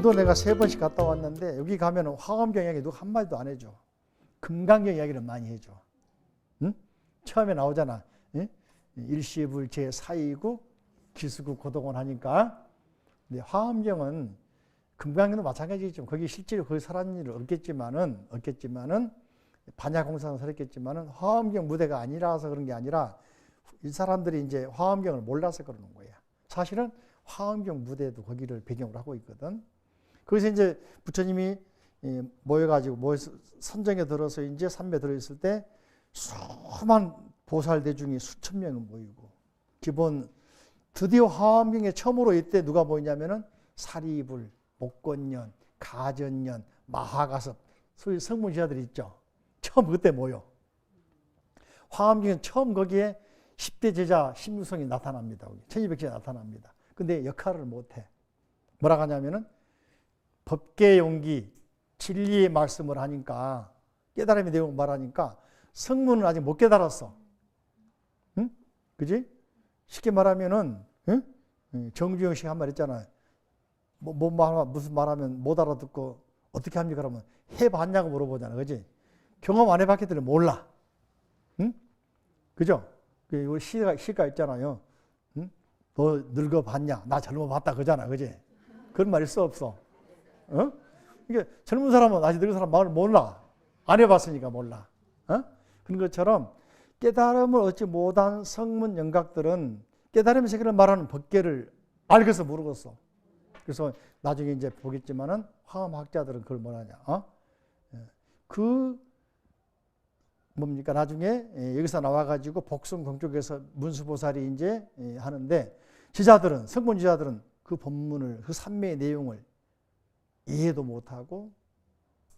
제주도 내가 3번씩 갔다 왔는데 여기 가면 화엄경 이야기 누가 한마디도 안 해줘. 금강경 이야기를 많이 해줘. 응? 처음에 나오잖아. 응? 일시불제 사이구 기수구 고동원 하니까. 근데 화엄경은 금강경도 마찬가지겠죠. 거기 실제로 거기 살았는 일은 없겠지만은 반야공사는 살았겠지만은 화엄경 무대가 아니라서 그런 게 아니라 이 사람들이 이제 화엄경을 몰라서 그러는 거야. 사실은 화엄경 무대도 거기를 배경으로 하고 있거든. 그래서 이제 부처님이 모여가지고 선정에 들어서 이제 삼매 들어있을 때 수많은 보살 대중이 수천 명이 모이고 기본 드디어 화엄경에 처음으로 이때 누가 모이냐면은 사리불, 목건년, 가전년, 마하가섭 소위 성문지자들이 있죠. 처음 그때 모여. 화엄경은 처음 거기에 10대 제자 신유성이 나타납니다. 1200제자 나타납니다. 근데 역할을 못해. 뭐라고 하냐면은 법계 용기, 진리의 말씀을 하니까 깨달음의 내용을 말하니까 성문은 아직 못 깨달았어. 응? 그지? 쉽게 말하면은 응? 정주영 씨가 한 말 있잖아요. 무슨 말하면 못 알아듣고 어떻게 합니까? 그러면 해봤냐고 물어보잖아. 그지? 경험 안 해봤기 때문에 몰라. 응? 그죠? 우리 시가 있잖아요. 응? 너 늙어봤냐? 나 젊어봤다 그러잖아. 그지? 그런 말 있어 없어? 어? 이게 젊은 사람은 아직 늙은 사람 마음을 몰라. 안 해봤으니까 몰라. 어? 그런 것처럼 깨달음을 얻지 못한 성문 영각들은 깨달음의 세계를 말하는 법계를 알고서 모르겠어. 그래서 나중에 이제 보겠지만은 화엄학자들은 그걸 뭐라냐? 뭡니까? 나중에 여기서 나와가지고 복숭 쪽에서 문수보살이 이제 하는데 지자들은 성문 지자들은 그 법문을 그 삼매의 내용을 이해도 못하고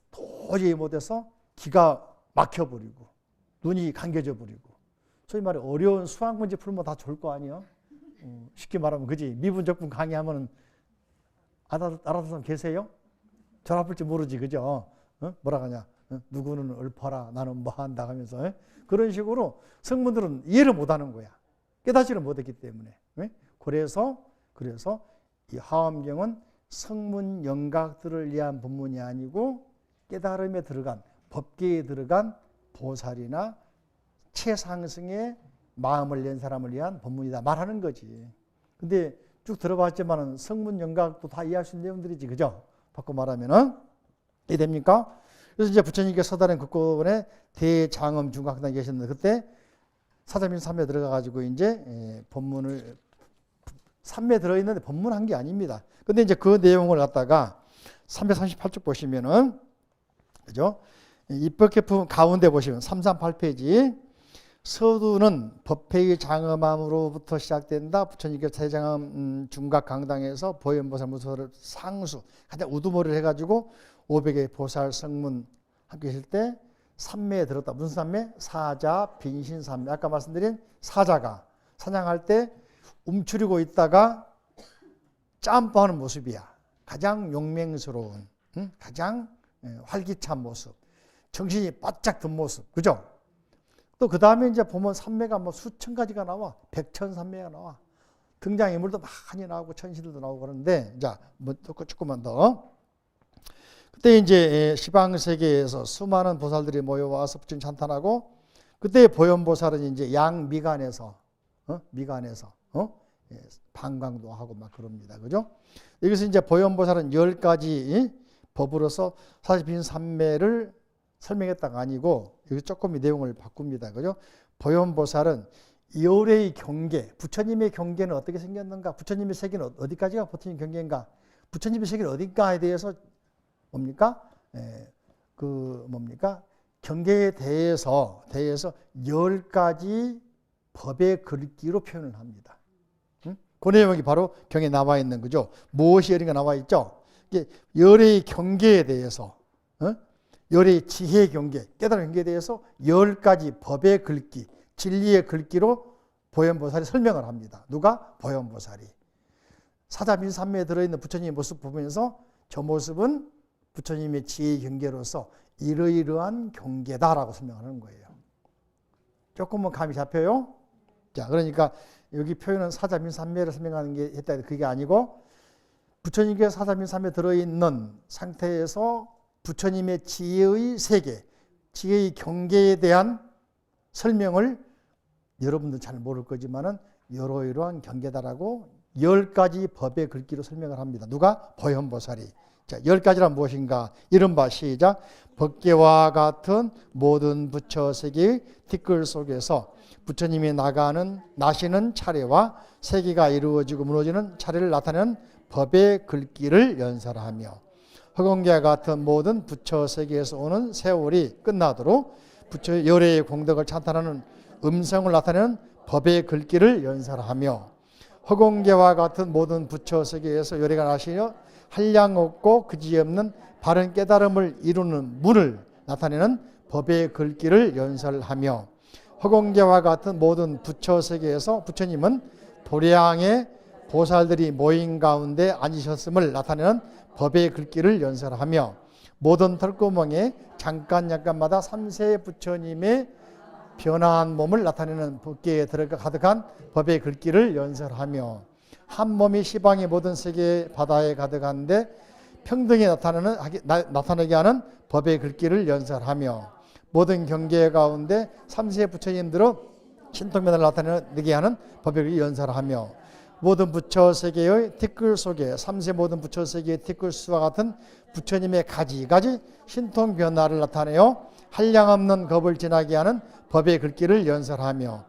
도저히 못해서 기가 막혀버리고 눈이 감겨져 버리고 소위 말해 어려운 수학 문제 풀면 다 좋을 거 아니에요? 쉽게 말하면 그지? 미분적분 강의하면 알아듣는 사람 계세요? 전화 풀지 모르지 그죠? 뭐라 하냐? 누구는 읊어라 나는 뭐 한다 하면서 그런 식으로 성문들은 이해를 못하는 거야. 깨닫지를 못했기 때문에. 그래서 이 화엄경은 성문 영각들을 위한 법문이 아니고 깨달음에 들어간 법계에 들어간 보살이나 최상승의 마음을 낸 사람을 위한 법문이다 말하는 거지. 근데 쭉 들어봤지만은 성문 영각도 다 이해할 수 있는 내용들이지 그죠? 바꿔 말하면은 이해됩니까? 그래서 이제 부처님께서 서다른 극권에 대장엄 중각당에 계셨는데 그때 사자민 삼매 들어가가지고 이제 법문을 삼매 들어있는데 법문한 게 아닙니다. 근데 이제 그 내용을 갖다가 338쪽 보시면은 그죠? 입법개품 가운데 보시면 338페이지 서두는 법회의 장엄함으로부터 시작된다. 부처님께서 대장엄 중각 강당에서 보현보살 무소를 상수 가장 우두머리를 해가지고 500의 보살 성문 함께 계실 때 삼매에 들었다. 무슨 삼매? 사자, 빈신 삼매. 아까 말씀드린 사자가 사냥할 때 움츠리고 있다가 짬뽕하는 모습이야. 가장 용맹스러운, 가장 활기찬 모습. 정신이 바짝 든 모습. 그죠? 또 그 다음에 이제 보면 삼매가 뭐 수천 가지가 나와. 백천삼매가 나와. 등장인물도 많이 나오고 천신들도 나오고 그러는데, 자, 뭐 조금만 더. 그때 이제 시방세계에서 수많은 보살들이 모여와서 부처님 찬탄하고, 그때 보현보살은 이제 양미간에서, 방광도 하고 막 그럽니다. 그죠? 여기서 이제 보현보살은 10가지 법으로서 43매를 설명했다가 아니고, 여기 조금 이 내용을 바꿉니다. 그죠? 보현보살은 열의 경계, 부처님의 경계는 어떻게 생겼는가? 부처님의 세계는 어디까지가 부처님 경계인가? 부처님의 세계는 어딘가에 대해서 경계에 대해서 10가지 법의 글귀로 표현을 합니다. 그 내용이 바로 경에 나와 있는 거죠. 무엇이 열인가 나와 있죠. 열의 경계에 대해서, 열의 지혜 경계, 깨달은 경계에 대해서 10가지 법의 글귀, 진리의 글귀로 보현보살이 설명을 합니다. 누가? 보현보살이. 사자빈삼매에 들어있는 부처님의 모습 보면서 저 모습은 부처님의 지혜의 경계로서 이러이러한 경계다라고 설명하는 거예요. 조금은 감이 잡혀요? 자, 그러니까 여기 표현은 사자빈삼매를 설명하는 게 했다. 그게 아니고 부처님께 사삼인삼에 들어있는 상태에서 부처님의 지혜의 세계, 지혜의 경계에 대한 설명을 여러분들 잘 모를 거지만은 이러이러한 경계다라고 10가지 법의 글귀로 설명을 합니다. 누가? 보현보살이. 자, 10가지란 무엇인가? 이른바 시작. 법계와 같은 모든 부처 세계의 티끌 속에서 부처님이 나시는 차례와 세계가 이루어지고 무너지는 차례를 나타내는 법의 글귀를 연설하며 허공계와 같은 모든 부처 세계에서 오는 세월이 끝나도록 부처의 열애의 공덕을 찬탄하는 음성을 나타내는 법의 글귀를 연설하며 허공계와 같은 모든 부처 세계에서 열애가 나시며 한량 없고 그지없는 바른 깨달음을 이루는 문을 나타내는 법의 글귀를 연설하며 허공계와 같은 모든 부처 세계에서 부처님은 도량의 보살들이 모인 가운데 앉으셨음을 나타내는 법의 글귀를 연설하며 모든 털구멍에 잠깐마다 삼세 부처님의 변화한 몸을 나타내는 법계에 들어가 가득한 법의 글귀를 연설하며 한 몸이 시방의 모든 세계 바다에 가득한데 평등히 나타나게 하는 법의 글귀를 연설하며 모든 경계 가운데 삼세 부처님들은 신통면을 나타내게 하는 법의 글귀를 연설하며 모든 부처 세계의 티끌 속에 삼세 모든 부처 세계의 티끌 수와 같은 부처님의 가지가지 신통 변화를 나타내어 한량없는 겁을 지나게 하는 법의 글귀를 연설하며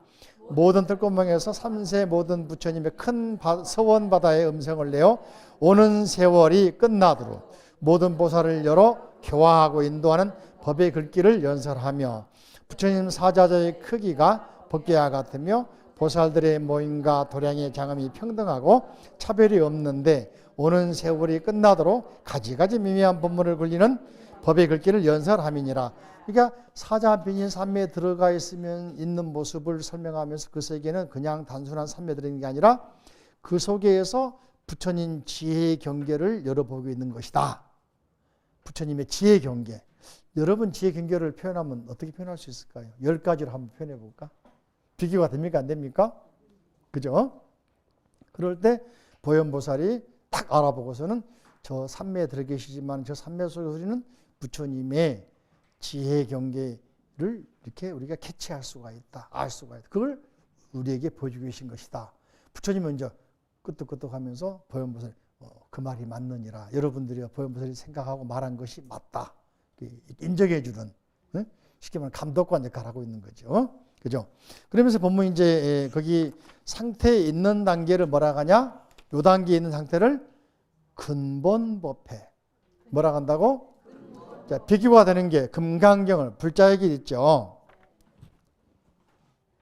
모든 뜰구멍에서 삼세 모든 부처님의 큰 서원 바다의 음성을 내어 오는 세월이 끝나도록 모든 보살을 열어 교화하고 인도하는 법의 글귀를 연설하며 부처님 사자자의 크기가 법계와 같으며 보살들의 모임과 도량의 장엄이 평등하고 차별이 없는데 오는 세월이 끝나도록 가지가지 미미한 법문을 굴리는 법의 글귀를 연설함이니라. 그러니까 사자빈인 삼매에 들어가 있는 모습을 설명하면서 그 세계는 그냥 단순한 삼매에 들어있는 게 아니라 그 속에서 부처님 지혜의 경계를 열어보고 있는 것이다. 부처님의 지혜의 경계. 여러분 지혜의 경계를 표현하면 어떻게 표현할 수 있을까요? 10가지로 한번 표현해 볼까? 비교가 됩니까? 안 됩니까? 그죠? 그럴 때 보현보살이 딱 알아보고서는 저 삼매에 들어 계시지만 저 삼매 속에서 우리는 부처님의 지혜 경계를 이렇게 우리가 캐치할 수가 있다. 알 수가 있다. 그걸 우리에게 보여주고 계신 것이다. 부처님은 이제 끄떡끄떡하면서 보현보살 그 말이 맞느니라. 여러분들이 보현보살이 생각하고 말한 것이 맞다. 인정해 주는 쉽게 말하면 감독관 역할을 하고 있는 거죠. 그죠? 그러면서 본문 이제 거기 상태에 있는 단계를 뭐라 하냐? 요 단계에 있는 상태를 근본법회. 뭐라 한다고? 자, 비교가 되는 게 금강경을 불자의 길 있죠.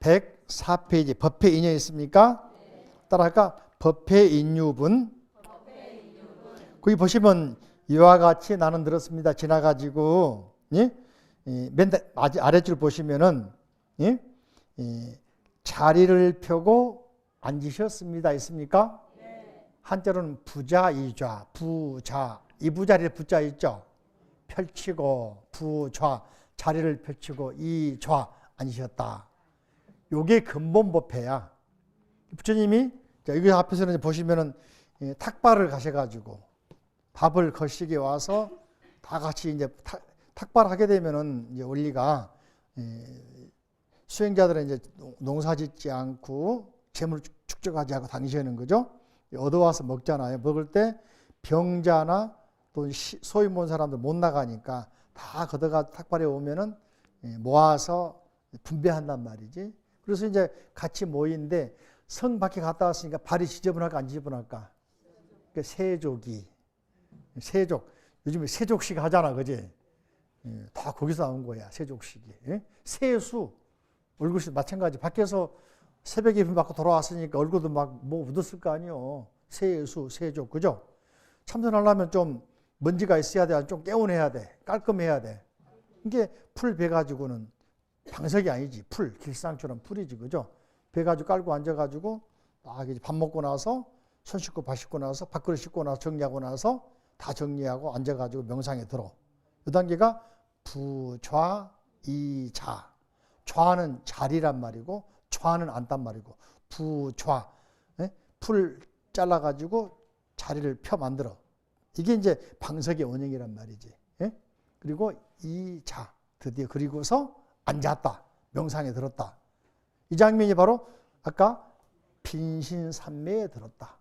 104페이지 법회 인연 있습니까? 따라할까? 법회 인유분. 거기 보시면 이와 같이 나는 들었습니다. 지나가지고 예? 맨 아래줄 보시면은 예? 자리를 펴고 앉으셨습니다. 있습니까? 한자로는 부자이좌, 부자. 이부자리에 부자 있죠? 펼치고 부좌, 자리를 펼치고 이좌 앉으셨다. 요게 근본법회야. 부처님이 여기 앞에서는 보시면은 탁발을 가셔가지고 밥을 거시기에 와서 다 같이 이제 탁발하게 되면은 이제 원리가 수행자들은 이제 농사짓지 않고 재물 축적하지 않고 당시에는 그죠? 얻어와서 먹잖아요. 먹을 때 병자나 또 소위 본 사람들 못 나가니까 다 걷어가 탁발에 오면은 모아서 분배한단 말이지. 그래서 이제 같이 모이는데 성 밖에 갔다 왔으니까 발이 지저분할까 안 지저분할까? 그러니까 세족. 요즘에 세족식 하잖아, 그지? 다 거기서 나온 거야, 세족식이. 세수. 얼굴이 마찬가지. 밖에서 새벽에 비 맞고 돌아왔으니까 얼굴도 막 뭐 묻었을 거 아니에요. 세수, 세족, 그죠? 참선하려면 좀 먼지가 있어야 돼. 좀 개운해야 돼. 깔끔해야 돼. 이게 풀 베가지고는 방석이 아니지. 풀, 길상처럼 풀이지, 그죠? 베가지고 깔고 앉아가지고 막 이제 밥 먹고 나서 손 씻고 밥 씻고 나서 밥그릇 씻고 나서 정리하고 나서 다 정리하고 앉아가지고 명상에 들어. 이 단계가 부좌, 이자. 좌는 자리란 말이고 좌는 앉단 말이고 부좌. 풀 잘라가지고 자리를 펴 만들어. 이게 이제 방석의 원형이란 말이지. 예? 그리고 이 자, 드디어 그리고서 앉았다. 명상에 들었다. 이 장면이 바로 아까 빈신산매에 들었다.